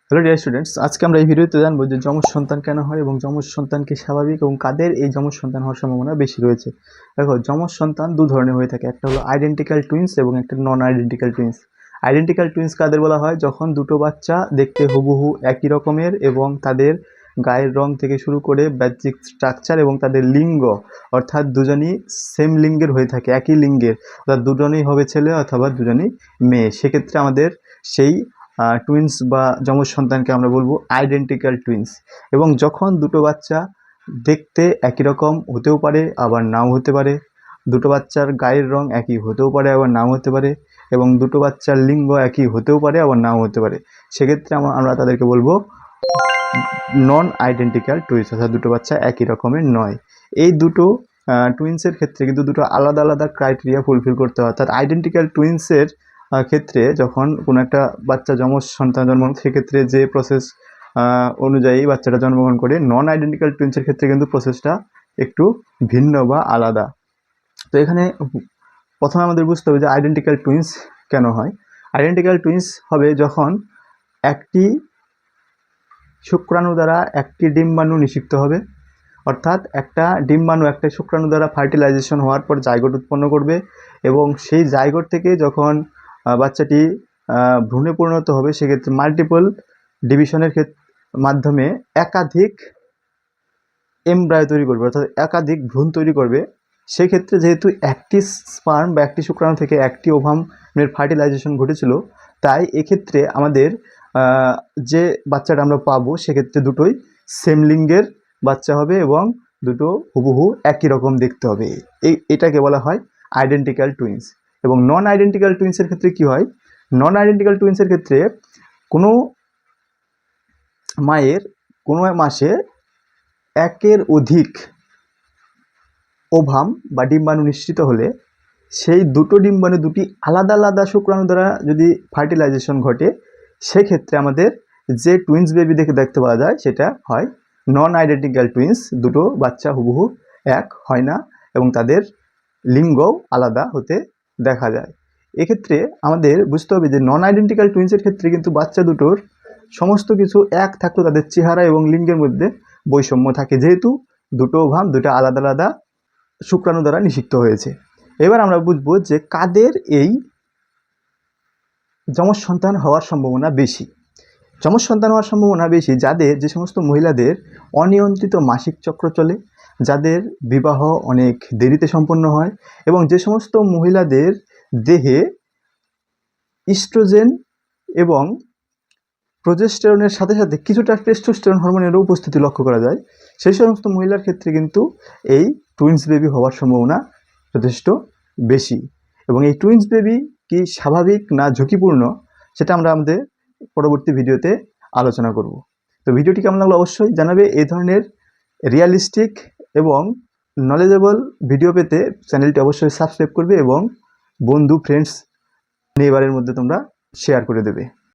Hello dear students, আজকে আমরা এই ভিডিওতে জানবো যে যমজ সন্তান কেন হয় এবং যমজ সন্তান কি স্বাভাবিক এবং কাদের এই যমজ সন্তান হওয়ার সম্ভাবনা বেশি রয়েছে। দেখো, যমজ সন্তান দু ধরনের হয়ে থাকে, একটা হলো আইডেন্টিক্যাল টুইন্স এবং একটা নন আইডেন্টিক্যাল টুইন্স। আইডেন্টিক্যাল টুইন্স কাদের বলা হয়? যখন দুটো বাচ্চা দেখতে হুবহু একই রকমের এবং তাদের গায়ের রং থেকে শুরু করে বাহ্যিক স্ট্রাকচার এবং তাদের লিঙ্গ, অর্থাৎ দুজনই সেম লিঙ্গের হয়ে থাকে, একই লিঙ্গের, অর্থাৎ দুজনেই হবে ছেলে অথবা দুজনই মেয়ে। সেক্ষেত্রে আমাদের সেই টুইন্স বা যমজ সন্তানকে আমরা বলবো আইডেন্টিক্যাল টুইন্স। এবং যখন দুটো বাচ্চা দেখতে একই রকম হতেও পারে আবার নাও হতে পারে, দুটো বাচ্চার গায়ের রং একই হতেও পারে আবার নাও হতে পারে, এবং দুটো বাচ্চার লিঙ্গ একই হতেও পারে আবার নাও হতে পারে, সেক্ষেত্রে আমরা তাদেরকে বলবো নন আইডেন্টিক্যাল টুইন্স, অর্থাৎ দুটো বাচ্চা একই রকমের নয়। এই দুটো টুইন্সের ক্ষেত্রে কিন্তু দুটো আলাদা আলাদা ক্রাইটেরিয়া ফুলফিল করতে হয়। অর্থাৎ আইডেন্টিক্যাল টুইন্সের ক্ষেত্রে যখন কোনো একটা বাচ্চা যমজ সন্তান জন্মগ্রহণ, সেক্ষেত্রে যে প্রসেস অনুযায়ী বাচ্চাটা জন্মগ্রহণ করে, নন আইডেন্টিক্যাল টুইন্সের ক্ষেত্রে কিন্তু প্রসেসটা একটু ভিন্ন বা আলাদা। তো এখানে প্রথমে আমাদের বুঝতে হবে যে আইডেন্টিক্যাল টুইন্স কেন হয়। আইডেন্টিক্যাল টুইন্স হবে যখন একটি শুক্রাণু দ্বারা একটি ডিম্বাণু নিষিক্ত হবে, অর্থাৎ একটা ডিম্বাণু একটা শুক্রাণু দ্বারা ফার্টিলাইজেশন হওয়ার পর জাইগোট উৎপন্ন করবে, এবং সেই জাইগোট থেকে যখন বাচ্চাটি ভ্রূণে পরিণত হবে, সেক্ষেত্রে মাল্টিপল ডিভিশনের মাধ্যমে একাধিক এমব্রায়ো তৈরি করবে, অর্থাৎ একাধিক ভ্রূণ তৈরি করবে। সেক্ষেত্রে যেহেতু একটি স্পার্ম বা একটি শুক্রাণু থেকে একটি ওভামের ফার্টিলাইজেশন ঘটেছিল, তাই এক্ষেত্রে আমাদের যে বাচ্চাটা আমরা পাবো সেক্ষেত্রে দুটোই সেম লিঙ্গের বাচ্চা হবে এবং দুটো হুবহু একই রকম দেখতে হবে। এটাকে বলা হয় আইডেন্টিক্যাল টুইন্স। এবং নন আইডেন্টিক্যাল টুইন্সের ক্ষেত্রে কি হয়? নন আইডেন্টিক্যাল টুইন্সের ক্ষেত্রে কোনো মায়ের কোনো মাসে একের অধিক ওভাম বা ডিম্বাণু নিঃসৃত হলে, সেই দুটো ডিম্বাণু দুটি আলাদা আলাদা শুক্রাণু দ্বারা যদি ফার্টিলাইজেশন ঘটে, সেক্ষেত্রে আমাদের যে টুইন্স বেবি দেখতে পাওয়া যায় সেটা হয় নন আইডেন্টিক্যাল টুইন্স। দুটো বাচ্চা হুবহু এক হয় না এবং তাদের লিঙ্গও আলাদা হতে দেখা যায়। এক্ষেত্রে আমাদের বুঝতে হবে যে নন আইডেন্টিক্যাল টুইন্সের ক্ষেত্রে কিন্তু বাচ্চা দুটোর সমস্ত কিছু এক থাকলেও তাদের চেহারা এবং লিঙ্গের মধ্যে বৈষম্য থাকে, যেহেতু দুটো ওভাম দুটো আলাদা আলাদা শুক্রাণু দ্বারা নিষিক্ত হয়েছে। এবার আমরা বুঝবো যে কাদের এই যমজ সন্তান হওয়ার সম্ভাবনা বেশি। যমজ সন্তান হওয়ার সম্ভাবনা বেশি যাদের, যে সমস্ত মহিলাদের অনিয়ন্ত্রিত মাসিক চক্র চলে, যাদের বিবাহ অনেক দেরিতে সম্পন্ন হয়, এবং যে সমস্ত মহিলাদের দেহে ইস্ট্রোজেন এবং প্রোজেস্টেরনের সাথে সাথে কিছুটা টেস্টোস্টেরন হরমোনেরও উপস্থিতি লক্ষ্য করা যায়, সেই সমস্ত মহিলার ক্ষেত্রে কিন্তু এই টুইন্স বেবি হওয়ার সম্ভাবনা যথেষ্ট বেশি। এবং এই টুইন্স বেবি কি স্বাভাবিক না ঝুঁকিপূর্ণ, সেটা আমরা আমাদের পরবর্তী ভিডিওতে আলোচনা করব। তো ভিডিওটি কেমন লাগলো অবশ্যই জানাবে। এই ধরনের রিয়ালিস্টিক এবং নলেজেবল ভিডিও পেতে চ্যানেলটি অবশ্যই সাবস্ক্রাইব করবে এবং বন্ধু ফ্রেন্ডস নেইবারের মধ্যে তোমরা শেয়ার করে দেবে।